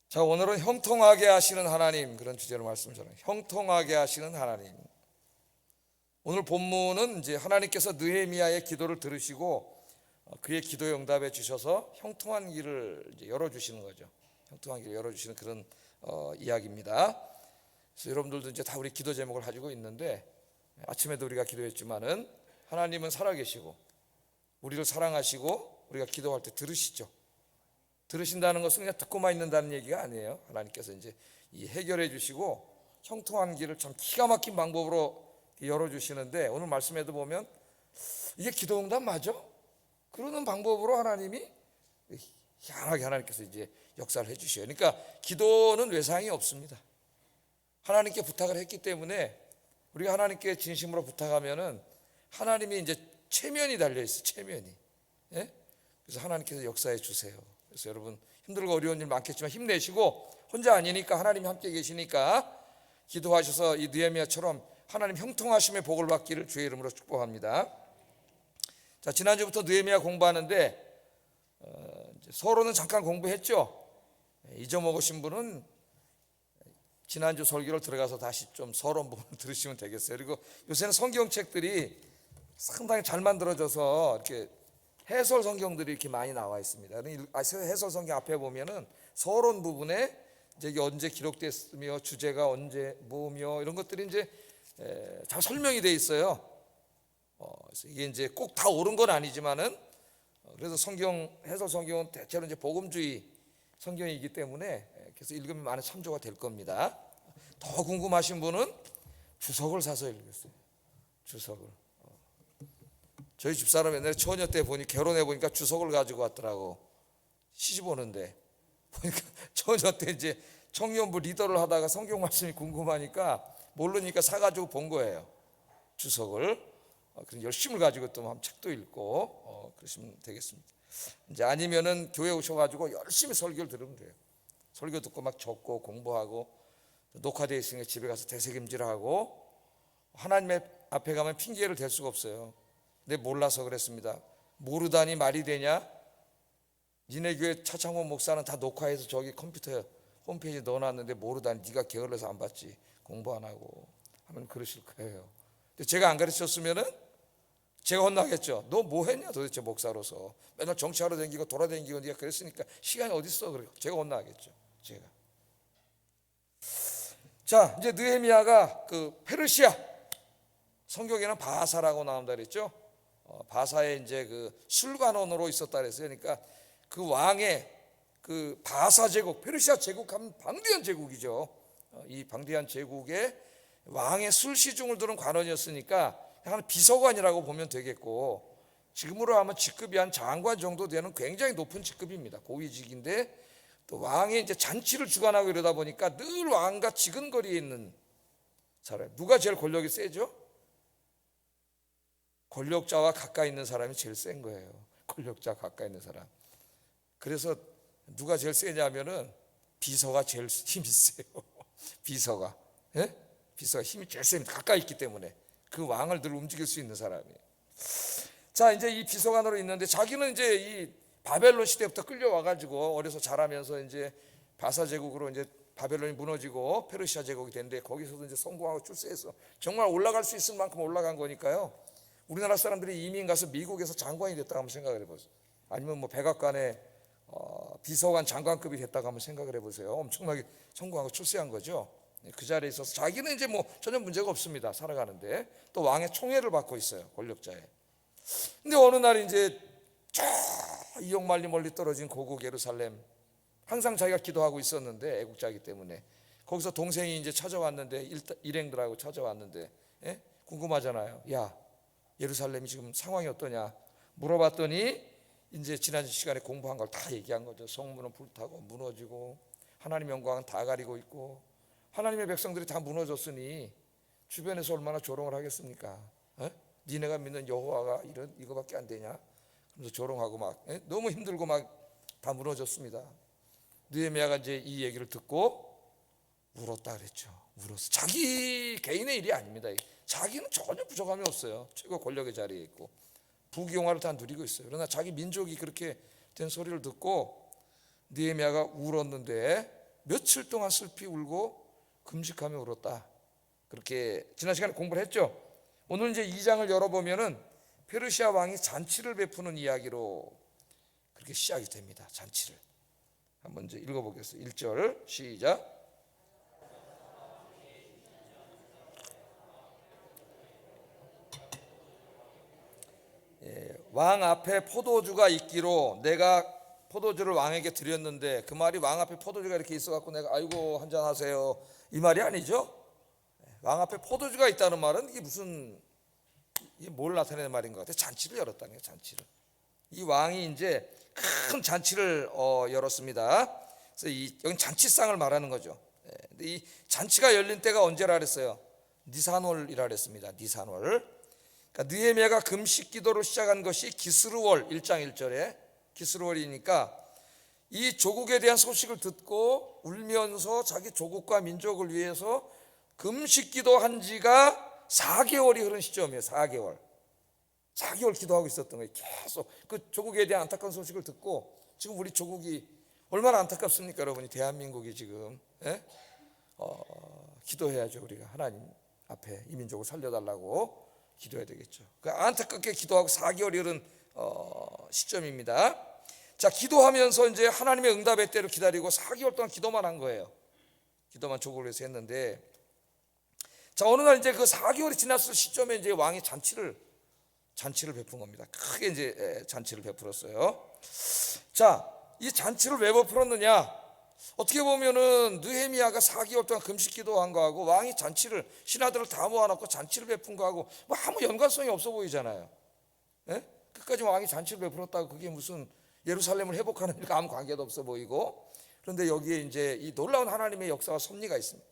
자, 오늘은 형통하게 하시는 하나님, 그런 주제로 말씀을 전해요. 형통하게 하시는 하나님. 오늘 본문은 이제 하나님께서 느헤미야의 기도를 들으시고 그의 기도에 응답해 주셔서 형통한 길을 이제 열어주시는 거죠. 형통한 길을 열어주시는 그런 이야기입니다. 그래서 여러분들도 이제 다 우리 기도 제목을 가지고 있는데, 아침에도 우리가 기도했지만은 하나님은 살아계시고 우리를 사랑하시고 우리가 기도할 때 들으시죠. 들으신다는 것은 그냥 듣고만 있는다는 얘기가 아니에요. 하나님께서 이제 이 해결해 주시고 형통한 길을 참 기가 막힌 방법으로 열어주시는데, 오늘 말씀에도 보면 이게 기도응답 맞아? 그러는 방법으로 하나님이 희한하게 하나님께서 이제 역사를 해주셔요. 그러니까 기도는 외상이 없습니다. 하나님께 부탁을 했기 때문에 우리가 하나님께 진심으로 부탁하면은 하나님이 이제 체면이 달려 있어. 체면이. 예? 그래서 하나님께서 역사해 주세요. 그래서 여러분 힘들고 어려운 일 많겠지만 힘내시고, 혼자 아니니까 하나님이 함께 계시니까 기도하셔서 이 느헤미야처럼 하나님 형통하심의 복을 받기를 주의 이름으로 축복합니다. 자, 지난주부터 느헤미야 공부하는데 서론은 잠깐 공부했죠. 잊어먹으신 분은 지난주 설교를 들어가서 다시 좀 서론 부분을 들으시면 되겠어요. 그리고 요새는 성경책들이 상당히 잘 만들어져서 이렇게 해설 성경들이 이렇게 많이 나와 있습니다. 해설 성경 앞에 보면은 서론 부분에 이제 이게 언제 기록됐으며 주제가 언제 뭐며 이런 것들이 이제 잘 설명이 돼 있어요. 그래서 이게 이제 꼭 다 옳은 건 아니지만은 그래서 성경 해설 성경은 대체로 이제 복음주의 성경이기 때문에 그래서 읽으면 많은 참조가 될 겁니다. 더 궁금하신 분은 주석을 사서 읽으세요. 주석을. 저희 집사람 옛날에 처녀 때 보니 결혼해 보니까 주석을 가지고 왔더라고. 시집 오는데 보니까 처녀 때 이제 청년부 리더를 하다가 성경 말씀이 궁금하니까 모르니까 사가지고 본 거예요. 주석을. 그래서 열심을 가지고 또 한번 책도 읽고 그러시면 되겠습니다. 이제 아니면은 교회 오셔가지고 열심히 설교를 들으면 돼요. 설교 듣고 막 적고 공부하고 녹화되어 있으니까 집에 가서 되새김질하고, 하나님의 앞에 가면 핑계를 댈 수가 없어요. 내 몰라서 그랬습니다. 모르다니 말이 되냐? 니네 교회 차창원 목사는 다 녹화해서 저기 컴퓨터 홈페이지에 넣어놨는데 모르다니 네가 게을러서 안 봤지, 공부 안 하고 하면 그러실 거예요. 근데 제가 안 가르쳤으면은 제가 혼나겠죠. 너 뭐 했냐 도대체 목사로서, 맨날 정치하러 다니고 돌아다니고 네가 그랬으니까 시간이 어디 있어. 그래 제가 혼나겠죠. 제가. 자, 이제 느헤미야가 그 페르시아, 성경에는 바사라고 나온다 그랬죠. 바사에 이제 그 술관원으로 있었다 그랬어요. 그러니까 그 왕의 그 바사 제국, 페르시아 제국하면 방대한 제국이죠. 이 방대한 제국의 왕의 술 시중을 두는 관원이었으니까 한 비서관이라고 보면 되겠고, 지금으로 하면 직급이 한 장관 정도 되는 굉장히 높은 직급입니다. 고위직인데 또 왕의 이제 잔치를 주관하고 이러다 보니까 늘 왕과 지근거리에 있는 사람. 누가 제일 권력이 세죠? 권력자와 가까이 있는 사람이 제일 센 거예요. 권력자 가까이 있는 사람. 그래서 누가 제일 세냐면은 비서가 제일 힘이 세요. 비서가. 예? 비서가 힘이 제일 셉니다. 가까이 있기 때문에. 그 왕을 늘 움직일 수 있는 사람이. 자, 이제 이 비서관으로 있는데 자기는 이제 이 바벨론 시대부터 끌려와 가지고 어려서 자라면서 이제 바사 제국으로 이제 바벨론이 무너지고 페르시아 제국이 됐는데 거기서도 이제 성공하고 출세해서 정말 올라갈 수 있을 만큼 올라간 거니까요. 우리나라 사람들이 이민 가서 미국에서 장관이 됐다고 한번 생각을 해보세요. 아니면 뭐 백악관의 비서관 장관급이 됐다고 한번 생각을 해보세요. 엄청나게 성공하고 출세한 거죠. 그 자리에 있어서 자기는 이제 뭐 전혀 문제가 없습니다. 살아가는데 또 왕의 총애를 받고 있어요. 권력자에. 근데 어느 날 이제 저 이역만리 멀리 떨어진 고국 예루살렘, 항상 자기가 기도하고 있었는데 애국자이기 때문에 거기서 동생이 이제 찾아왔는데, 일행들하고 찾아왔는데, 예? 궁금하잖아요. 야, 예루살렘이 지금 상황이 어떠냐 물어봤더니 이제 지난 시간에 공부한 걸 다 얘기한 거죠. 성문은 불타고 무너지고 하나님의 영광은 다 가리고 있고 하나님의 백성들이 다 무너졌으니 주변에서 얼마나 조롱을 하겠습니까? 니네가 믿는 여호와가 이거밖에 안 되냐? 그래서 조롱하고 막 너무 힘들고 막 다 무너졌습니다. 느헤미야가 이제 이 얘기를 듣고 울었다 그랬죠. 울었어. 자기 개인의 일이 아닙니다. 자기는 전혀 부족함이 없어요. 최고 권력의 자리에 있고 부귀영화를 다 누리고 있어요. 그러나 자기 민족이 그렇게 된 소리를 듣고 느헤미야가 울었는데 며칠 동안 슬피 울고 금식하며 울었다. 그렇게 지난 시간에 공부를 했죠. 오늘 이제 2장을 열어보면은 페르시아 왕이 잔치를 베푸는 이야기로 그렇게 시작이 됩니다. 잔치를 한번 이제 읽어보겠습니다. 1절 시작. 왕 앞에 포도주가 있기로 내가 포도주를 왕에게 드렸는데, 그 말이 왕 앞에 포도주가 이렇게 있어갖고 내가 아이고 한잔 하세요 이 말이 아니죠. 왕 앞에 포도주가 있다는 말은 이게 뭘 나타내는 말인 것 같아요. 잔치를 열었다는 거예요. 잔치를. 이 왕이 이제 큰 잔치를 열었습니다. 그래서 여기 잔치상을 말하는 거죠. 근데 이 잔치가 열린 때가 언제라 그랬어요? 니산월이라 그랬습니다. 니산월. 그러니까 느헤미야가 금식 기도를 시작한 것이 기스르월 1장 1절에 기스르월이니까 이 조국에 대한 소식을 듣고 울면서 자기 조국과 민족을 위해서 금식 기도한 지가 4개월이 흐른 시점이에요. 4개월 기도하고 있었던 거예요. 계속 그 조국에 대한 안타까운 소식을 듣고, 지금 우리 조국이 얼마나 안타깝습니까 여러분이? 대한민국이 지금 기도해야죠. 우리가 하나님 앞에 이 민족을 살려달라고 기도해야 되겠죠. 그 안타깝게 기도하고 4개월이 흐른 시점입니다. 자, 기도하면서 이제 하나님의 응답의 때를 기다리고 4개월 동안 기도만 한 거예요. 기도만 조국을 위해서 했는데, 자, 어느 날 이제 그 4개월이 지났을 시점에 이제 왕이 잔치를 베푼 겁니다. 크게 이제 잔치를 베풀었어요. 자, 이 잔치를 왜 베풀었느냐? 어떻게 보면은 느헤미야가 4개월 동안 금식 기도한 거하고 왕이 잔치를, 신하들을 다 모아놓고 잔치를 베푼 거하고 뭐 아무 연관성이 없어 보이잖아요. 예? 끝까지 왕이 잔치를 베풀었다고 그게 무슨 예루살렘을 회복하는 일과 아무 관계도 없어 보이고, 그런데 여기에 이제 이 놀라운 하나님의 역사와 섭리가 있습니다.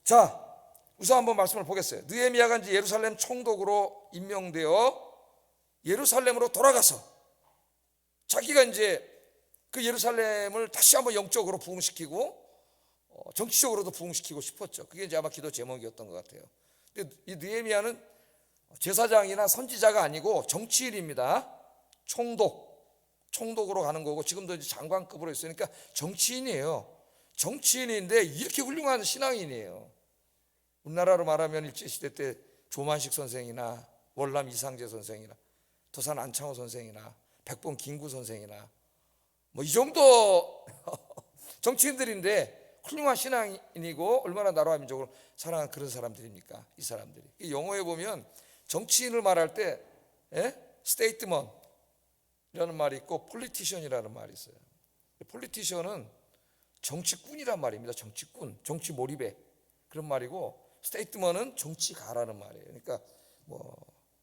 자, 우선 한번 말씀을 보겠어요. 느헤미야가 이제 예루살렘 총독으로 임명되어 예루살렘으로 돌아가서 자기가 이제 그 예루살렘을 다시 한번 영적으로 부흥시키고 정치적으로도 부흥시키고 싶었죠. 그게 이제 아마 기도 제목이었던 것 같아요. 근데 이 느헤미야는 제사장이나 선지자가 아니고 정치인입니다. 총독으로 가는 거고, 지금도 이제 장관급으로 있으니까 정치인이에요. 정치인인데 이렇게 훌륭한 신앙인이에요. 우리나라로 말하면 일제시대 때 조만식 선생이나 월남 이상재 선생이나 도산 안창호 선생이나 백범 김구 선생이나 뭐 이 정도 정치인들인데 훌륭한 신앙인이고 얼마나 나라와 민족을 사랑하는 그런 사람들입니까? 이 사람들이. 영어에 보면 정치인을 말할 때 스테이트먼이라는 말이 있고 폴리티션이라는 말이 있어요. 폴리티션은 정치꾼이란 말입니다. 정치꾼, 정치 몰입에 그런 말이고, 스테이트먼은 정치가라는 말이에요. 그러니까 뭐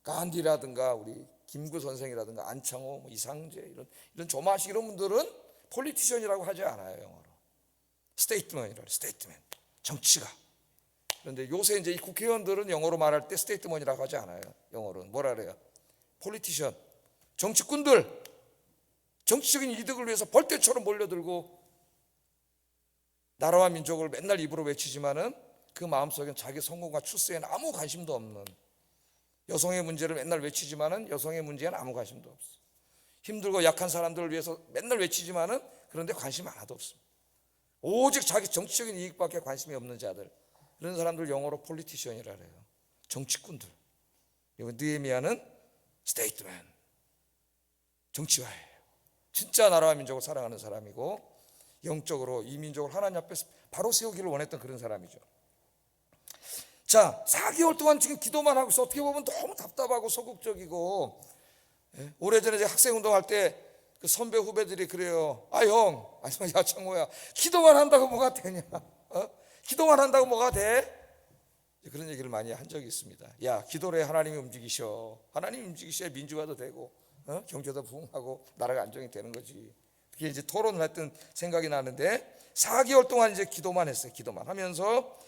간디라든가 우리 김구 선생이라든가 안창호, 뭐 이상재 이런 조마식 이런 분들은 폴리티션이라고 하지 않아요. 영어로 스테이트먼이라고. 스테이트맨, 정치가. 그런데 요새 이제 이 국회의원들은 영어로 말할 때 스테이트먼이라고 하지 않아요. 영어로는 뭐라 그래요? 폴리티션. 정치꾼들, 정치적인 이득을 위해서 벌떼처럼 몰려들고 나라와 민족을 맨날 입으로 외치지만은 그 마음속엔 자기 성공과 출세에는 아무 관심도 없는, 여성의 문제를 맨날 외치지만은 여성의 문제에는 아무 관심도 없어. 힘들고 약한 사람들을 위해서 맨날 외치지만은 그런데 관심 하나도 없습니다. 오직 자기 정치적인 이익밖에 관심이 없는 자들, 이런 사람들 영어로 폴리티션이라 그래요. 정치꾼들. 느헤미야는 스테이트맨, 정치가예요. 진짜 나라와 민족을 사랑하는 사람이고 영적으로 이 민족을 하나님 앞에 바로 세우기를 원했던 그런 사람이죠. 자, 4개월 동안 지금 기도만 하고 있어. 어떻게 보면 너무 답답하고 소극적이고, 오래전에 제가 학생운동할 때 그 선배 후배들이 그래요. 아 형, 야 창호야, 기도만 한다고 뭐가 되냐? 기도만 한다고 뭐가 돼? 그런 얘기를 많이 한 적이 있습니다. 야, 기도로 해. 하나님이 움직이셔. 하나님이 움직이셔야 민주화도 되고 경제도 부흥하고 나라가 안정이 되는 거지. 그게 이제 토론을 했던 생각이 나는데, 4개월 동안 이제 기도만 했어요. 기도만 하면서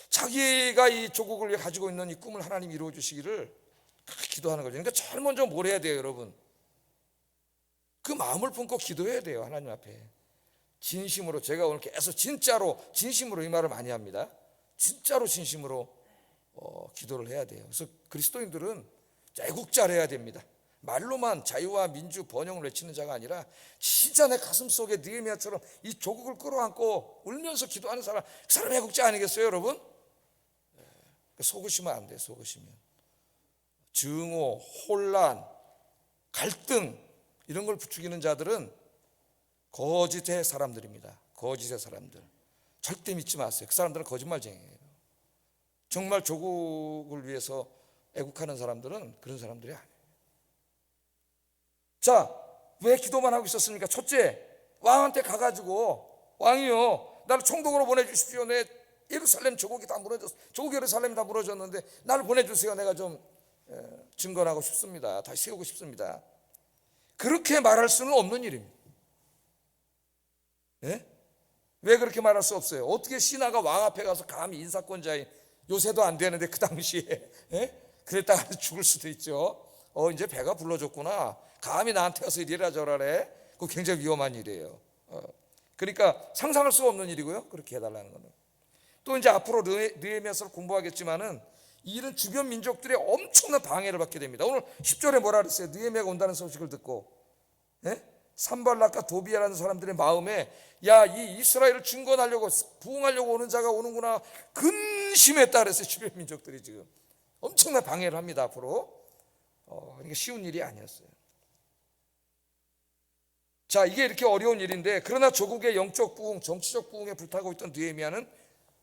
자기가 이 조국을 위해 가지고 있는 이 꿈을 하나님 이루어 주시기를 기도하는 거죠. 그러니까 제일 먼저 뭘 해야 돼요, 여러분? 그 마음을 품고 기도해야 돼요. 하나님 앞에 진심으로. 제가 오늘 계속 진짜로 진심으로 이 말을 많이 합니다. 진짜로 진심으로 기도를 해야 돼요. 그래서 그리스도인들은 애국자를 해야 됩니다. 말로만 자유와 민주 번영을 외치는 자가 아니라 진짜 내 가슴 속에 느헤미야처럼 이 조국을 끌어안고 울면서 기도하는 사람, 그 사람이 애국자 아니겠어요, 여러분? 속으시면 안 돼요. 속으시면 증오, 혼란, 갈등 이런 걸 부추기는 자들은 거짓의 사람들입니다. 거짓의 사람들. 절대 믿지 마세요. 그 사람들은 거짓말쟁이에요. 정말 조국을 위해서 애국하는 사람들은 그런 사람들이 아니에요. 자, 왜 기도만 하고 있었습니까? 첫째, 왕한테 가가지고 왕이요, 나를 총독으로 보내주십시오. 내 예루살렘 조국이 다 무너졌어. 조국 예루살렘이 다 무너졌는데 나를 보내주세요. 내가 좀 증거하고 싶습니다. 다시 세우고 싶습니다. 그렇게 말할 수는 없는 일입니다. 예? 왜 그렇게 말할 수 없어요? 어떻게 신하가 왕 앞에 가서 감히 인사권자인, 요새도 안 되는데 그 당시에 그랬다가 죽을 수도 있죠. 이제 배가 불러줬구나. 감히 나한테 와서 이래라 저라래. 그거 굉장히 위험한 일이에요. 그러니까 상상할 수가 없는 일이고요. 그렇게 해달라는 거는. 또 이제 앞으로 느헤미야서를 공부하겠지만은 이 일은 주변 민족들의 엄청난 방해를 받게 됩니다. 오늘 10절에 뭐라 그랬어요? 느헤미야가 온다는 소식을 듣고 산발락과 도비아라는 사람들의 마음에, 야, 이 이스라엘을 중건하려고 부흥하려고 오는 자가 오는구나 근심했다 그랬어요. 주변 민족들이 지금 엄청난 방해를 합니다. 앞으로. 그러니까 쉬운 일이 아니었어요. 자, 이게 이렇게 어려운 일인데, 그러나 조국의 영적 부흥, 정치적 부흥에 불타고 있던 느헤미야는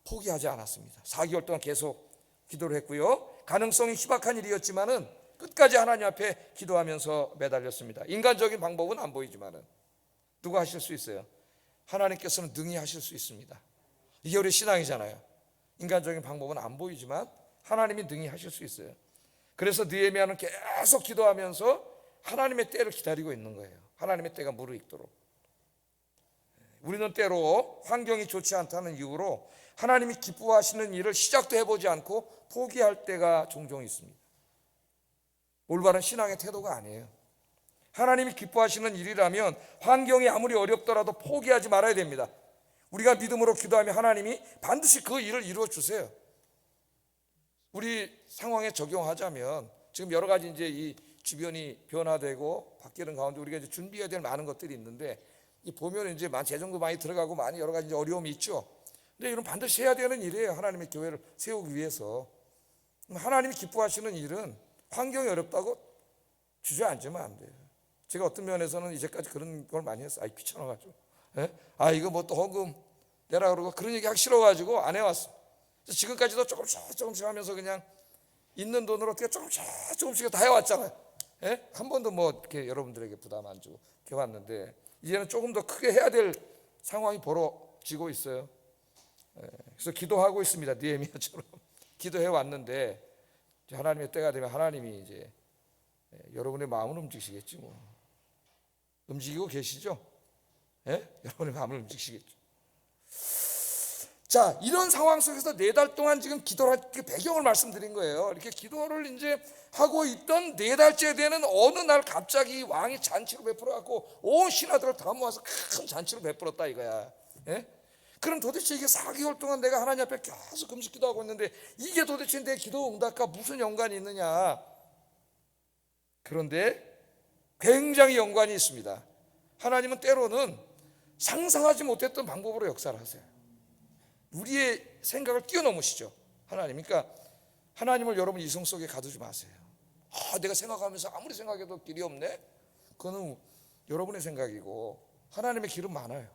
포기하지 않았습니다. 4개월 동안 계속 기도를 했고요. 가능성이 희박한 일이었지만은 끝까지 하나님 앞에 기도하면서 매달렸습니다. 인간적인 방법은 안 보이지만은 누가 하실 수 있어요? 하나님께서는 능히 하실 수 있습니다. 이게 우리 신앙이잖아요. 인간적인 방법은 안 보이지만 하나님이 능히 하실 수 있어요. 그래서 느헤미야는 계속 기도하면서 하나님의 때를 기다리고 있는 거예요. 하나님의 때가 무르익도록. 우리는 때로 환경이 좋지 않다는 이유로 하나님이 기뻐하시는 일을 시작도 해보지 않고 포기할 때가 종종 있습니다. 올바른 신앙의 태도가 아니에요. 하나님이 기뻐하시는 일이라면 환경이 아무리 어렵더라도 포기하지 말아야 됩니다. 우리가 믿음으로 기도하면 하나님이 반드시 그 일을 이루어 주세요. 우리 상황에 적용하자면 지금 여러 가지 이제 이 주변이 변화되고 바뀌는 가운데 우리가 이제 준비해야 될 많은 것들이 있는데, 이 보면 이제 재정도 많이 들어가고 많이 여러 가지 이제 어려움이 있죠. 근데 이건 반드시 해야 되는 일이에요. 하나님의 교회를 세우기 위해서. 하나님이 기뻐하시는 일은 환경이 어렵다고 주저앉으면 안 돼요. 제가 어떤 면에서는 이제까지 그런 걸 많이 했어요. 귀찮아가지고. 이거 뭐 또 헌금 내라 그러고 그런 얘기 하기 싫어가지고 안 해왔어. 지금까지도 조금씩 하면서 그냥 있는 돈으로 어떻게 조금씩 다 해왔잖아요. 한 번도 뭐 이렇게 여러분들에게 부담 안 주고 이렇게 왔는데, 이제는 조금 더 크게 해야 될 상황이 벌어지고 있어요. 그래서 기도하고 있습니다. 느헤미야처럼 기도해 왔는데, 하나님의 때가 되면 하나님이 이제 여러분의 마음을 움직이시겠지 뭐. 움직이고 계시죠? 여러분의 마음을 움직이시겠죠. 자, 이런 상황 속에서 4달 동안 지금 기도를 할 배경을 말씀드린 거예요. 이렇게 기도를 이제 하고 있던 4달째 되는 어느 날 갑자기 왕이 잔치를 베풀어갖고 온 신하들을 다 모아서 큰 잔치를 베풀었다 이거야. 그럼 도대체 이게 4개월 동안 내가 하나님 앞에 계속 금식 기도하고 있는데 이게 도대체 내 기도 응답과 무슨 연관이 있느냐? 그런데 굉장히 연관이 있습니다. 하나님은 때로는 상상하지 못했던 방법으로 역사를 하세요. 우리의 생각을 뛰어넘으시죠, 하나님. 그러니까 하나님을 여러분 이성 속에 가두지 마세요. 내가 생각하면서 아무리 생각해도 길이 없네? 그거는 여러분의 생각이고 하나님의 길은 많아요.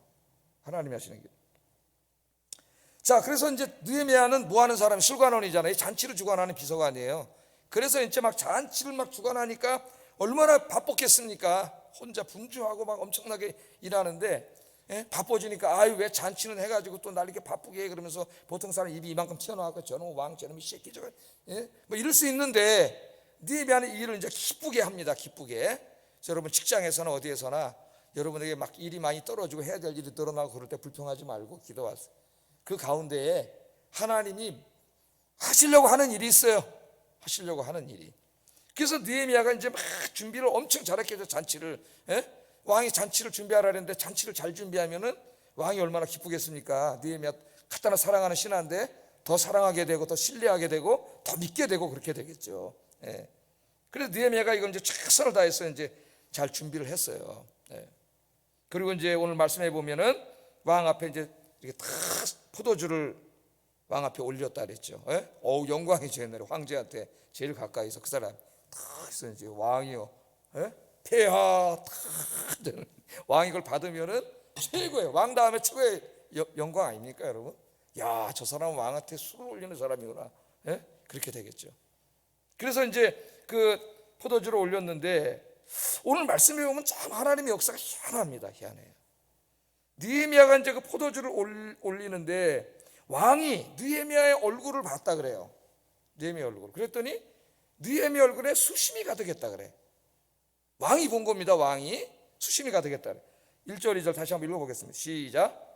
하나님이 하시는 길. 자, 그래서 이제 느헤미야는 뭐 하는 사람이 술관원이잖아요. 잔치를 주관하는 비서관이에요. 그래서 이제 막 잔치를 막 주관하니까 얼마나 바빴겠습니까? 혼자 분주하고 막 엄청나게 일하는데, 바빠지니까 왜 잔치는 해가지고 또 날 이렇게 바쁘게 해, 그러면서 보통 사람 입이 이만큼 튀어나와서 저놈 왕 저놈이 새끼 저거 뭐 이럴 수 있는데, 느헤미야는 이 일을 이제 기쁘게 합니다. 기쁘게. 그래서 여러분 직장에서나 어디에서나 여러분에게 막 일이 많이 떨어지고 해야 될 일이 늘어나고 그럴 때 불평하지 말고 기도하세요. 그 가운데에 하나님이 하시려고 하는 일이 있어요. 하시려고 하는 일이. 그래서 느헤미야가 이제 막 준비를 엄청 잘했겠죠. 잔치를. 왕이 잔치를 준비하라 했는데 잔치를 잘 준비하면은 왕이 얼마나 기쁘겠습니까? 느헤미야 갖다나 사랑하는 신하인데 더 사랑하게 되고 더 신뢰하게 되고 더 믿게 되고 그렇게 되겠죠. 그래서 느헤미야가 이걸 이제 최선을 다해서 이제 잘 준비를 했어요. 예. 그리고 이제 오늘 말씀해 보면은 왕 앞에 이제 이렇게 탁 포도주를 왕 앞에 올렸다 그랬죠. 예? 어우, 영광이죠. 옛날에 황제한테 제일 가까이서 그 사람 탁 해서 이제 왕이요, 예? 폐하 탁 왕이 이걸 받으면은 최고예요. 왕 다음에 최고의 영광 아닙니까, 여러분? 야, 저 사람은 왕한테 술을 올리는 사람이구나. 예? 그렇게 되겠죠. 그래서 이제 그 포도주를 올렸는데 오늘 말씀해 보면 참 하나님의 역사가 희한합니다. 희한해요. 느헤미야가 이제 그 포도주를 올리는데 왕이 느헤미야의 얼굴을 봤다 그래요. 느헤미야 얼굴. 그랬더니 느헤미야 얼굴에 수심이 가득했다 그래. 왕이 본 겁니다. 왕이 수심이 가득했다 그래. 1절 2절 다시 한번 읽어보겠습니다. 시작.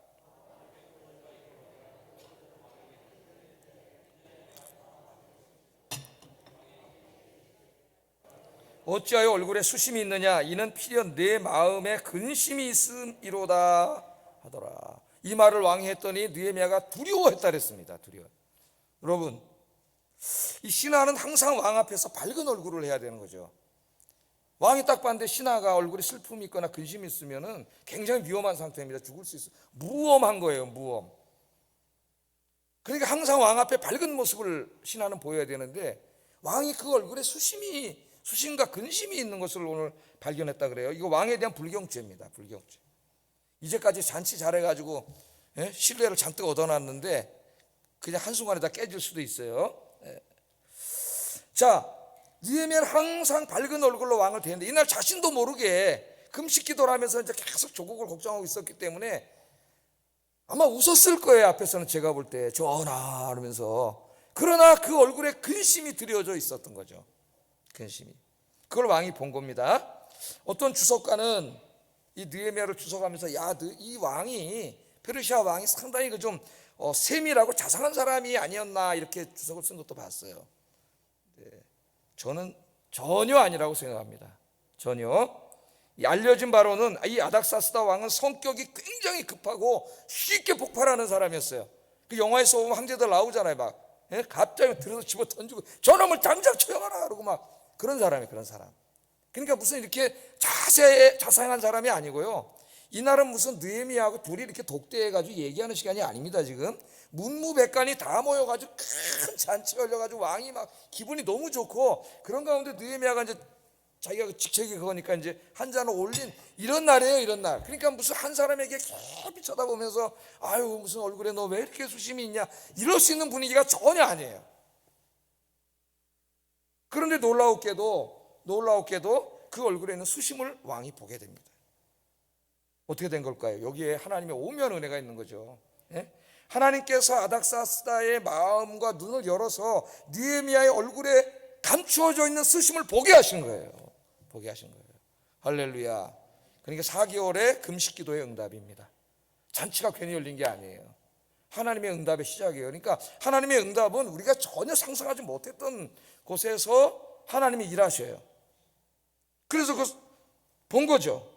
어찌하여 얼굴에 수심이 있느냐? 이는 필연 내 마음에 근심이 있음이로다 하더라. 이 말을 왕이 했더니 느헤미야가 두려워했다 그랬습니다. 두려워. 여러분, 이 신하는 항상 왕 앞에서 밝은 얼굴을 해야 되는 거죠. 왕이 딱 봤는데 신하가 얼굴에 슬픔이 있거나 근심이 있으면은 굉장히 위험한 상태입니다. 죽을 수 있어요. 무엄한 거예요. 무엄. 그러니까 항상 왕 앞에 밝은 모습을 신하는 보여야 되는데 왕이 그 얼굴에 수심과 근심이 있는 것을 오늘 발견했다 그래요. 이거 왕에 대한 불경죄입니다. 불경죄. 이제까지 잔치 잘해가지고 신뢰를 잔뜩 얻어놨는데 그냥 한순간에 다 깨질 수도 있어요. 자, 느헤미야는 항상 밝은 얼굴로 왕을 대했는데 이날 자신도 모르게 금식 기도를 하면서 이제 계속 조국을 걱정하고 있었기 때문에 아마 웃었을 거예요. 앞에서는 제가 볼 때 전하 하면서. 그러나 그 얼굴에 근심이 드려져 있었던 거죠. 근심이. 그걸 왕이 본 겁니다. 어떤 주석가는 이 느헤미야를 주석하면서 이 왕이 페르시아 왕이 상당히 그 좀 세밀하고 자상한 사람이 아니었나 이렇게 주석을 쓴 것도 봤어요. 네. 저는 전혀 아니라고 생각합니다. 전혀. 알려진 바로는 이 아닥사스다 왕은 성격이 굉장히 급하고 쉽게 폭발하는 사람이었어요. 그 영화에서 보면 황제들 나오잖아요. 막 갑자기 들어서 집어 던지고 저놈을 당장 처형하라 그러고 막 그런 사람이에요. 그런 사람. 그러니까 무슨 이렇게 자상한 사람이 아니고요. 이날은 무슨 느헤미야하고 둘이 이렇게 독대해가지고 얘기하는 시간이 아닙니다. 지금 문무백관이 다 모여가지고 큰 잔치가 열려가지고 왕이 막 기분이 너무 좋고 그런 가운데 느헤미야가 이제 자기가 직책이 그거니까 이제 한 잔을 올린 이런 날이에요. 이런 날. 그러니까 무슨 한 사람에게 깊이 쳐다보면서 아유 무슨 얼굴에 너 왜 이렇게 수심이 있냐 이럴 수 있는 분위기가 전혀 아니에요. 그런데 놀라웠게도 그 얼굴에 있는 수심을 왕이 보게 됩니다. 어떻게 된 걸까요? 여기에 하나님의 오묘한 은혜가 있는 거죠. 하나님께서 아닥사스다의 마음과 눈을 열어서 느헤미야의 얼굴에 감추어져 있는 수심을 보게 하신 거예요. 보게 하신 거예요. 할렐루야. 그러니까 4개월의 금식 기도의 응답입니다. 잔치가 괜히 열린 게 아니에요. 하나님의 응답의 시작이에요. 그러니까 하나님의 응답은 우리가 전혀 상상하지 못했던 곳에서 하나님이 일하셔요. 그래서 본 거죠.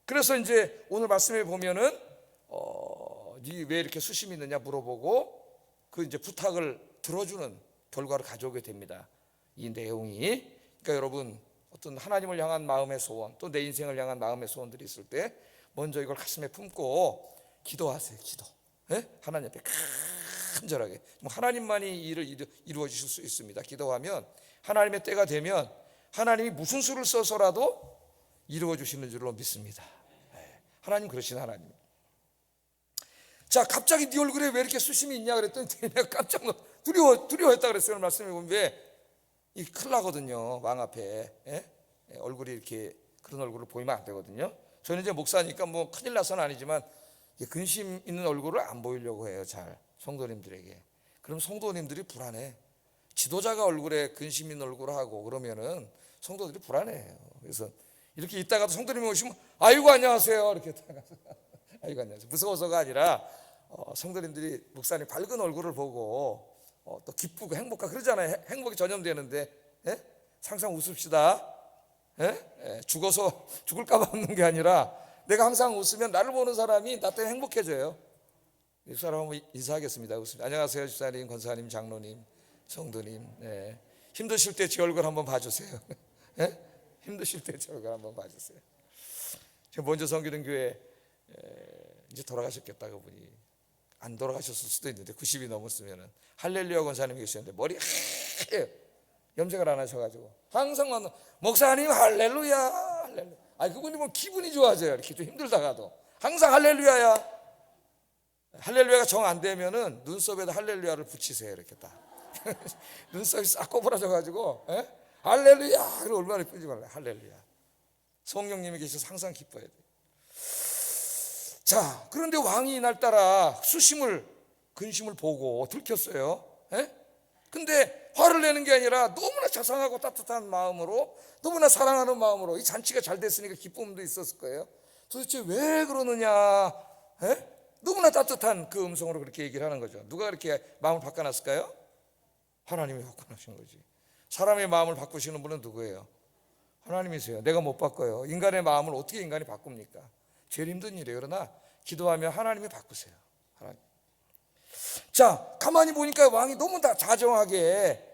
그래서 이제 오늘 말씀에 보면은 네 왜 이렇게 수심이 있느냐 물어보고 그 이제 부탁을 들어주는 결과를 가져오게 됩니다. 이 내용이. 그러니까 여러분 어떤 하나님을 향한 마음의 소원 또 내 인생을 향한 마음의 소원들이 있을 때 먼저 이걸 가슴에 품고 기도하세요. 기도. 하나님 앞에 간절하게 하나님만이 일을 이루어 주실 수 있습니다. 기도하면 하나님의 때가 되면 하나님이 무슨 수를 써서라도 이루어 주시는 줄로 믿습니다. 하나님 그러신 하나님. 자, 갑자기 네 얼굴에 왜 이렇게 수심이 있냐 그랬더니 내가 깜짝 두려워했다 그랬어요. 말씀해 보면 이 큰일 나거든요. 왕 앞에 얼굴이 이렇게 그런 얼굴을 보이면 안 되거든요. 저는 이제 목사니까 뭐 큰일 나서는 아니지만 근심 있는 얼굴을 안 보이려고 해요. 잘 성도님들에게. 그럼 성도님들이 불안해. 지도자가 얼굴에 근심 있는 얼굴을 하고 그러면은 성도들이 불안해요. 그래서 이렇게 있다가도 성도님이 오시면 아이고 안녕하세요 이렇게 아이고 안녕하세요 무서워서가 아니라 성도님들이 목사님 밝은 얼굴을 보고 또 기쁘고 행복하고 그러잖아요. 행복이 전염되는데 항상 웃읍시다. 죽어서 죽을까 봐 웃는 게 아니라 내가 항상 웃으면 나를 보는 사람이 나 때문에 행복해져요. 집사람 한번 인사하겠습니다. 웃으면 안녕하세요 집사님, 권사님, 장로님, 성도님. 힘드실 때 제 얼굴 한번 봐주세요. 예? 힘드실 때 제 얼굴 한번 봐주세요. 제가 먼저 섬기는 교회 이제 돌아가셨겠다. 그분이 안 돌아가셨을 수도 있는데 90이 넘었으면은 할렐루야 권사님이 계셨는데 머리 하얘요. 염색을 안 하셔가지고 항상 만나 목사님 할렐루야 할렐루야. 아니 그분이 뭐 기분이 좋아져요. 이렇게 좀 힘들다가도 항상 할렐루야야. 할렐루야가 정 안 되면은 눈썹에다 할렐루야를 붙이세요. 이렇게 딱 눈썹이 싹 꼬부라져가지고 할렐루야. 그럼 얼마나 예쁜지 몰라요. 할렐루야. 성령님이 계셔서 항상 기뻐야 돼요. 자, 그런데 왕이 이날따라 근심을 보고 들켰어요. 근데 화를 내는 게 아니라 너무나 자상하고 따뜻한 마음으로, 너무나 사랑하는 마음으로, 이 잔치가 잘 됐으니까 기쁨도 있었을 거예요. 도대체 왜 그러느냐? 너무나 따뜻한 그 음성으로 그렇게 얘기를 하는 거죠. 누가 그렇게 마음을 바꿔놨을까요? 하나님이 바꿔놓으신 거지. 사람의 마음을 바꾸시는 분은 누구예요? 하나님이세요. 내가 못 바꿔요. 인간의 마음을 어떻게 인간이 바꿉니까? 제일 힘든 일이에요. 그러나 기도하면 하나님이 바꾸세요. 하나님. 자, 가만히 보니까 왕이 너무 다 자정하게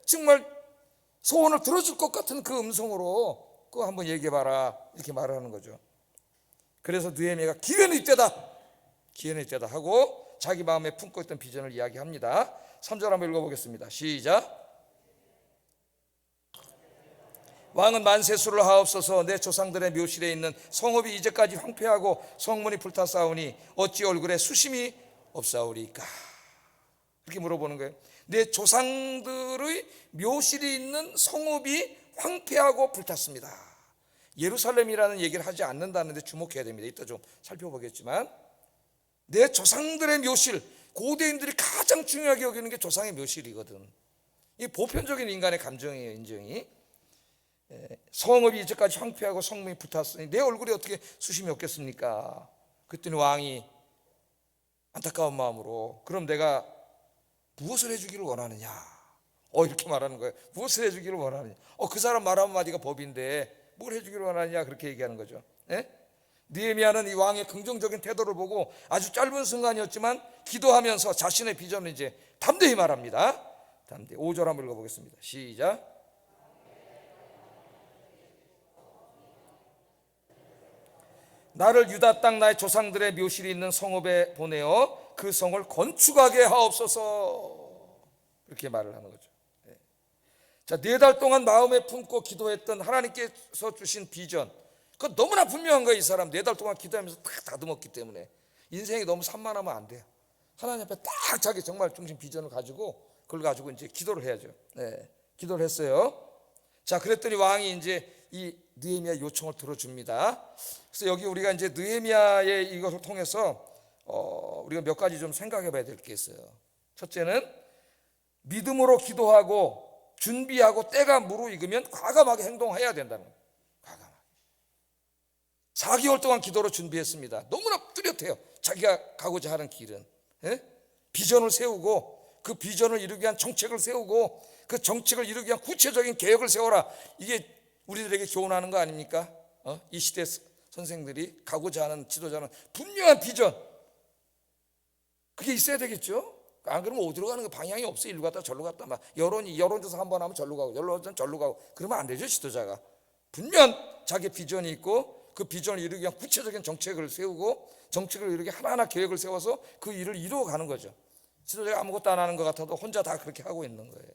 정말 소원을 들어줄 것 같은 그 음성으로 그거 한번 얘기해봐라 이렇게 말을 하는 거죠. 그래서 느헤미야가 기회는 이때다 하고 자기 마음에 품고 있던 비전을 이야기합니다. 3절 한번 읽어보겠습니다. 시작. 왕은 만세수를 하옵소서. 내 조상들의 묘실에 있는 성읍이 이제까지 황폐하고 성문이 불타싸우니 어찌 얼굴에 수심이 없사오리까? 이렇게 물어보는 거예요. 내 조상들의 묘실이 있는 성읍이 황폐하고 불탔습니다. 예루살렘이라는 얘기를 하지 않는다는데 주목해야 됩니다. 이따 좀 살펴보겠지만 내 조상들의 묘실, 고대인들이 가장 중요하게 여기는 게 조상의 묘실이거든. 이 보편적인 인간의 감정이에요. 인정이. 성읍이 이제까지 황폐하고 성문이 불탔으니 내 얼굴에 어떻게 수심이 없겠습니까? 그랬더니 왕이 안타까운 마음으로 그럼 내가 무엇을 해주기를 원하느냐? 이렇게 말하는 거예요. 무엇을 해주기를 원하느냐? 그 사람 말 한마디가 법인데 뭘 해주기를 원하느냐? 그렇게 얘기하는 거죠. 느헤미야는 이 왕의 긍정적인 태도를 보고 아주 짧은 순간이었지만 기도하면서 자신의 비전을 이제 담대히 말합니다. 담대히. 5절 한번 읽어보겠습니다. 시작. 나를 유다 땅 나의 조상들의 묘실이 있는 성읍에 보내어 그 성을 건축하게 하옵소서. 이렇게 말을 하는 거죠. 자, 4달 동안 마음에 품고 기도했던 하나님께서 주신 비전, 그건 너무나 분명한 거예요. 이 사람 4달 동안 기도하면서 딱 다듬었기 때문에 인생이 너무 산만하면 안 돼요. 하나님 앞에 딱 자기 정말 중심 비전을 가지고 그걸 가지고 이제 기도를 해야죠. 기도를 했어요. 자, 그랬더니 왕이 이제 이 느헤미야 요청을 들어줍니다. 그래서 여기 우리가 이제 느헤미야의 이것을 통해서 우리가 몇 가지 좀 생각해 봐야 될 게 있어요. 첫째는 믿음으로 기도하고 준비하고 때가 무르익으면 과감하게 행동해야 된다는 거예요. 과감하게. 4개월 동안 기도로 준비했습니다. 너무나 뚜렷해요. 자기가 가고자 하는 길은. 비전을 세우고 그 비전을 이루기 위한 정책을 세우고 그 정책을 이루기 위한 구체적인 계획을 세워라. 이게 우리들에게 교훈하는 거 아닙니까? 이 시대 선생들이 가고자 하는 지도자는 분명한 비전, 그게 있어야 되겠죠. 안 그러면 어디로 가는 거 방향이 없어. 일로 갔다 절로 갔다 막 여론조사 한번 하면 절로 가고 여론조사 절로 가고 그러면 안 되죠. 지도자가 분명한 자기 비전이 있고 그 비전을 이루기 위한 구체적인 정책을 세우고 정책을 이루기 하나하나 계획을 세워서 그 일을 이루어가는 거죠. 지도자가 아무것도 안 하는 것 같아도 혼자 다 그렇게 하고 있는 거예요.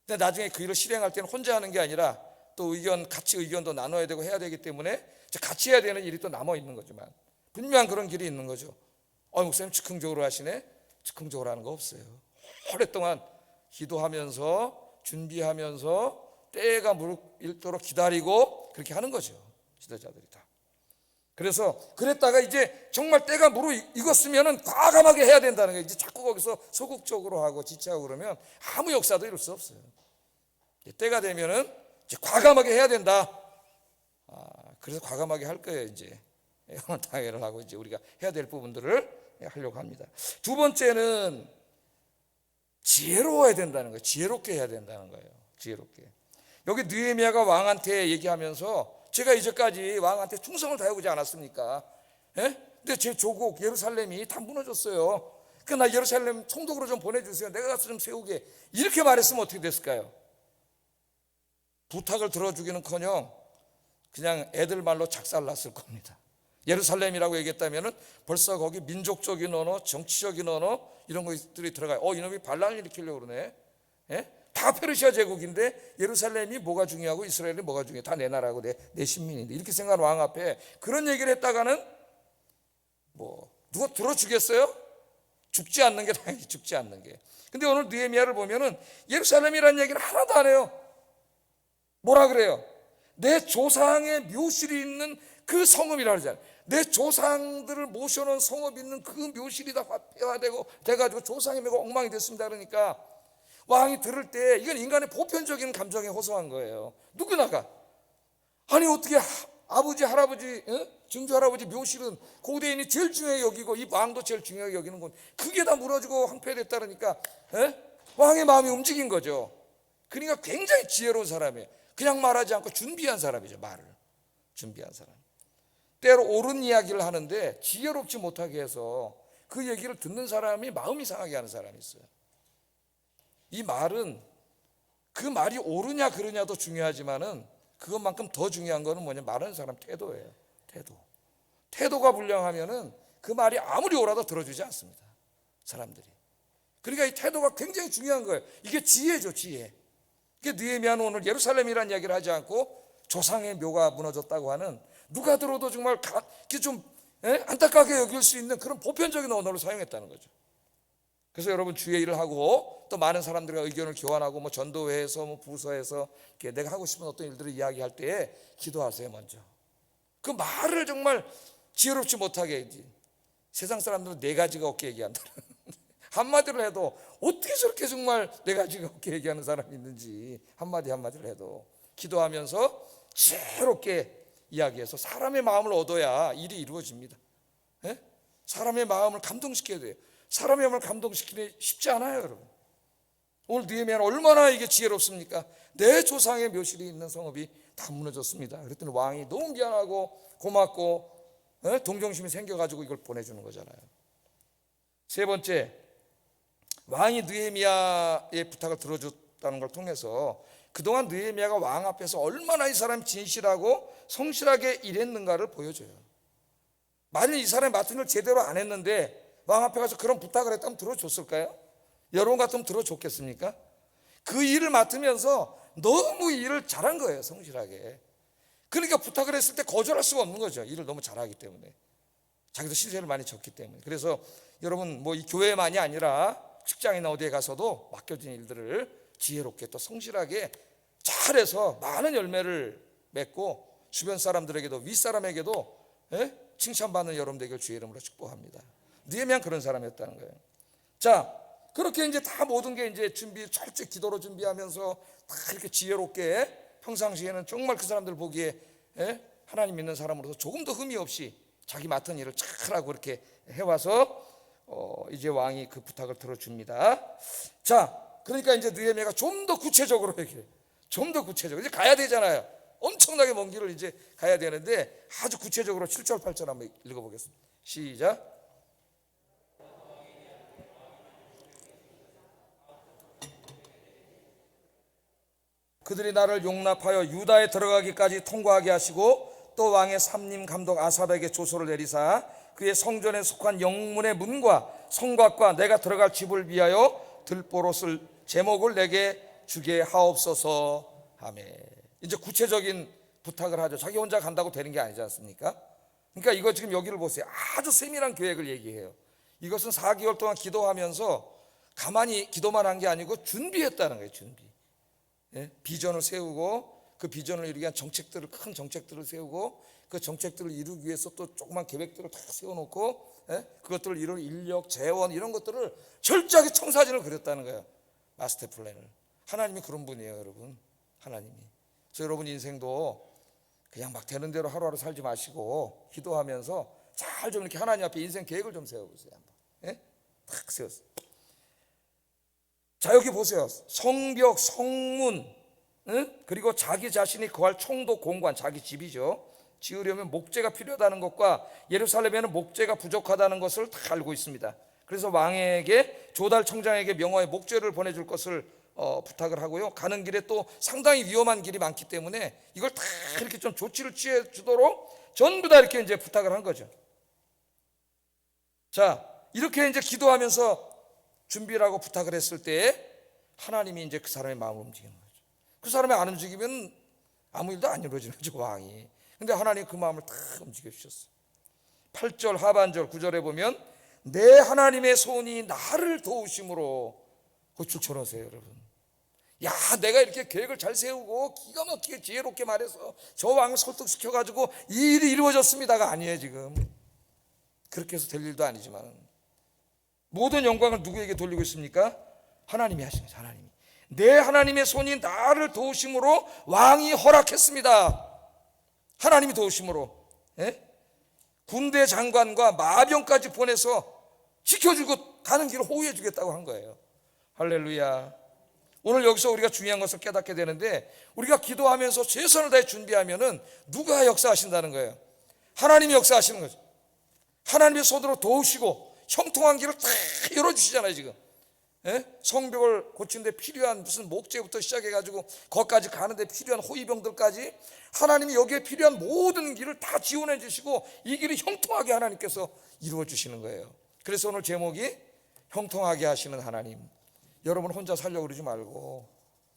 근데 나중에 그 일을 실행할 때는 혼자 하는 게 아니라 또 같이 의견도 나눠야 되고 해야 되기 때문에 같이 해야 되는 일이 또 남아 있는 거지만 분명한 그런 길이 있는 거죠. 목사님 즉흥적으로 하시네? 즉흥적으로 하는 거 없어요. 오랫동안 기도하면서 준비하면서 때가 무르익도록 기다리고 그렇게 하는 거죠. 지도자들이 다. 그래서 그랬다가 이제 정말 때가 무르익었으면 과감하게 해야 된다는 거예요. 이제 자꾸 거기서 소극적으로 하고 지체하고 그러면 아무 역사도 이룰 수 없어요. 때가 되면은 이제 과감하게 해야 된다. 그래서 과감하게 할 거예요. 이제 당회를 하고 이제 우리가 해야 될 부분들을 하려고 합니다. 두 번째는 지혜로워야 된다는 거예요. 지혜롭게 해야 된다는 거예요. 지혜롭게. 여기 느헤미야가 왕한테 얘기하면서 제가 이제까지 왕한테 충성을 다해오지 않았습니까? 근데 제 조국 예루살렘이 다 무너졌어요. 나 예루살렘 총독으로 좀 보내주세요. 내가 가서 좀 세우게. 이렇게 말했으면 어떻게 됐을까요? 부탁을 들어주기는커녕 그냥 애들 말로 작살났을 겁니다. 예루살렘이라고 얘기했다면은 벌써 거기 민족적인 언어, 정치적인 언어 이런 것들이 들어가요. 이놈이 반란을 일으키려고 그러네. 예? 다 페르시아 제국인데 예루살렘이 뭐가 중요하고 이스라엘이 뭐가 중요해? 다 내 나라고 내 신민인데 이렇게 생각하는 왕 앞에 그런 얘기를 했다가는 뭐 누가 들어주겠어요? 죽지 않는 게 당연히 죽지 않는 게. 근데 오늘 느헤미야를 보면은 예루살렘이라는 얘기를 하나도 안 해요. 뭐라 그래요? 내 조상의 묘실이 있는 그 성읍이라 그러잖아요. 내 조상들을 모셔놓은 성읍이 있는 그 묘실이 다 화폐화되고 돼가지고 조상의 묘가 엉망이 됐습니다. 그러니까 왕이 들을 때 이건 인간의 보편적인 감정에 호소한 거예요. 누구나가 아니 어떻게 아버지 할아버지 증조 할아버지 묘실은 고대인이 제일 중요하게 여기고 이 왕도 제일 중요하게 여기는 건 그게 다 무너지고 황폐됐다 그러니까 왕의 마음이 움직인 거죠. 그러니까 굉장히 지혜로운 사람이에요. 그냥 말하지 않고 준비한 사람이죠. 말을 준비한 사람. 때로 옳은 이야기를 하는데 지혜롭지 못하게 해서 그 얘기를 듣는 사람이 마음이 상하게 하는 사람이 있어요. 이 말은 그 말이 옳으냐 그르냐도 중요하지만은 그것만큼 더 중요한 거는 뭐냐, 말하는 사람 태도예요. 태도가 불량하면은 그 말이 아무리 옳아도 들어주지 않습니다, 사람들이. 그러니까 이 태도가 굉장히 중요한 거예요. 이게 지혜죠, 지혜. 이게 느헤미야는 오늘 예루살렘이라는 이야기를 하지 않고 조상의 묘가 무너졌다고 하는, 누가 들어도 정말 좀 안타깝게 여길 수 있는 그런 보편적인 언어를 사용했다는 거죠. 그래서 여러분 주의 일을 하고 또 많은 사람들과 의견을 교환하고 뭐 전도회에서 뭐 부서에서 내가 하고 싶은 어떤 일들을 이야기할 때에 기도하세요. 먼저 그 말을 정말 지혜롭지 못하게 해야지. 세상 사람들은 네 가지가 없게 얘기한다. 한마디로 해도 어떻게 저렇게 정말 네 가지가 없게 얘기하는 사람이 있는지 한마디로 해도 기도하면서 지혜롭게 이야기해서 사람의 마음을 얻어야 일이 이루어집니다. 사람의 마음을 감동시켜야 돼요. 사람의 마음을 감동시키기 쉽지 않아요, 여러분. 오늘 느헤미야는 얼마나 이게 지혜롭습니까? 내 조상의 묘실이 있는 성읍이 다 무너졌습니다. 그랬더니 왕이 너무 미안하고 고맙고 동정심이 생겨가지고 이걸 보내주는 거잖아요. 세 번째, 왕이 느헤미야의 부탁을 들어줬다는 걸 통해서 그동안 느헤미야가 왕 앞에서 얼마나 이 사람이 진실하고 성실하게 일했는가를 보여줘요. 만일 이 사람이 맡은 일 제대로 안 했는데 왕 앞에 가서 그런 부탁을 했다면 들어줬을까요? 여러분 같으면 들어줬겠습니까? 그 일을 맡으면서 너무 일을 잘한 거예요, 성실하게. 그러니까 부탁을 했을 때 거절할 수가 없는 거죠. 일을 너무 잘하기 때문에, 자기도 신세를 많이 졌기 때문에. 그래서 여러분 뭐 이 교회만이 아니라 직장이나 어디에 가서도 맡겨진 일들을 지혜롭게 또 성실하게 잘해서 많은 열매를 맺고 주변 사람들에게도 윗사람에게도 칭찬받는 여러분 되길 주의 이름으로 축복합니다. 느헤미야는 그런 사람이었다는 거예요. 자, 그렇게 이제 다 모든 게 이제 철저히 기도로 준비하면서 다 이렇게 지혜롭게 평상시에는 정말 그 사람들 보기에 하나님 믿는 사람으로서 조금 더 흠이 없이 자기 맡은 일을 잘하고 이렇게 해와서 이제 왕이 그 부탁을 들어줍니다. 자, 그러니까 이제 느헤미야가 좀 더 구체적으로 얘기해요. 좀 더 구체적으로 이제 가야 되잖아요. 엄청나게 먼 길을 이제 가야 되는데 아주 구체적으로 7절 8절 한번 읽어보겠습니다. 시작. 그들이 나를 용납하여 유다에 들어가기까지 통과하게 하시고 또 왕의 삼림 감독 아삽에게 조서를 내리사 그의 성전에 속한 영문의 문과 성곽과 내가 들어갈 집을 위하여 들보로 쓸 제목을 내게 주게 하옵소서 하며. 이제 구체적인 부탁을 하죠. 자기 혼자 간다고 되는 게 아니지 않습니까? 그러니까 이거 지금 여기를 보세요. 아주 세밀한 계획을 얘기해요. 이것은 4개월 동안 기도하면서 가만히 기도만 한 게 아니고 준비했다는 거예요. 준비. 비전을 세우고 그 비전을 이루기 위한 정책들을, 큰 정책들을 세우고 그 정책들을 이루기 위해서 또 조그만 계획들을 다 세워놓고 그것들을 이룰 인력, 재원 이런 것들을 철저하게 청사진을 그렸다는 거예요. 마스터 플랜을. 하나님이 그런 분이에요, 여러분. 하나님이. 그래서 여러분 인생도 그냥 막 되는 대로 하루하루 살지 마시고 기도하면서 잘 좀 이렇게 하나님 앞에 인생 계획을 좀 세워보세요. 한번. 탁 세웠어요. 자, 여기 보세요. 성벽, 성문, 그리고 자기 자신이 거할 총독, 공관, 자기 집이죠. 지으려면 목재가 필요하다는 것과 예루살렘에는 목재가 부족하다는 것을 다 알고 있습니다. 그래서 왕에게, 조달 청장에게 명하여 목재를 보내줄 것을 부탁을 하고요. 가는 길에 또 상당히 위험한 길이 많기 때문에 이걸 다 이렇게 좀 조치를 취해 주도록 전부 다 이렇게 이제 부탁을 한 거죠. 자, 이렇게 이제 기도하면서 준비를 하고 부탁을 했을 때 하나님이 이제 그 사람의 마음을 움직이는 거죠. 그 사람이 안 움직이면 아무 일도 안 이루어지는 거죠, 왕이. 근데 하나님 그 마음을 다 움직여 주셨어요. 8절 하반절 9절에 보면 내 하나님의 손이 나를 도우심으로, 그거 쭉 쳐놓으세요, 여러분. 야, 내가 이렇게 계획을 잘 세우고 기가 막히게 지혜롭게 말해서 저 왕을 설득시켜가지고 이 일이 이루어졌습니다가 아니에요. 지금 그렇게 해서 될 일도 아니지만 모든 영광을 누구에게 돌리고 있습니까? 하나님이 하신 거죠. 하나님이. 내 하나님의 손이 나를 도우심으로 왕이 허락했습니다. 하나님이 도우심으로, 예? 군대 장관과 마병까지 보내서 지켜주고 가는 길을 호위해 주겠다고 한 거예요. 할렐루야. 오늘 여기서 우리가 중요한 것을 깨닫게 되는데, 우리가 기도하면서 최선을 다해 준비하면은 누가 역사하신다는 거예요? 하나님이 역사하시는 거죠. 하나님의 손으로 도우시고 형통한 길을 다 열어주시잖아요. 지금, 예? 성벽을 고치는데 필요한 무슨 목재부터 시작해가지고 거기까지 가는데 필요한 호위병들까지 하나님이 여기에 필요한 모든 길을 다 지원해 주시고 이 길이 형통하게 하나님께서 이루어 주시는 거예요. 그래서 오늘 제목이 형통하게 하시는 하나님. 여러분 혼자 살려고 그러지 말고,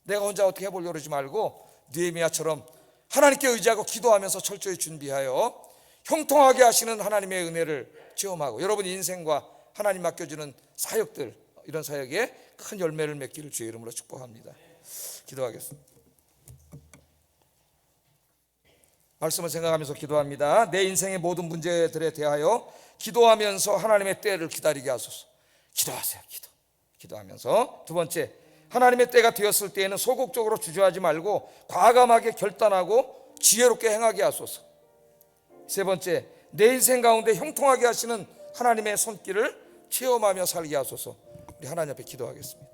내가 혼자 어떻게 해보려고 그러지 말고, 느헤미야처럼 하나님께 의지하고 기도하면서 철저히 준비하여 형통하게 하시는 하나님의 은혜를 체험하고, 여러분 인생과 하나님 맡겨주는 사역들, 이런 사역에 큰 열매를 맺기를 주의 이름으로 축복합니다. 기도하겠습니다. 말씀을 생각하면서 기도합니다. 내 인생의 모든 문제들에 대하여 기도하면서 하나님의 때를 기다리게 하소서. 기도하세요. 기도하면서. 두 번째, 하나님의 때가 되었을 때에는 소극적으로 주저하지 말고 과감하게 결단하고 지혜롭게 행하게 하소서. 세 번째, 내 인생 가운데 형통하게 하시는 하나님의 손길을 체험하며 살게 하소서. 우리 하나님 앞에 기도하겠습니다.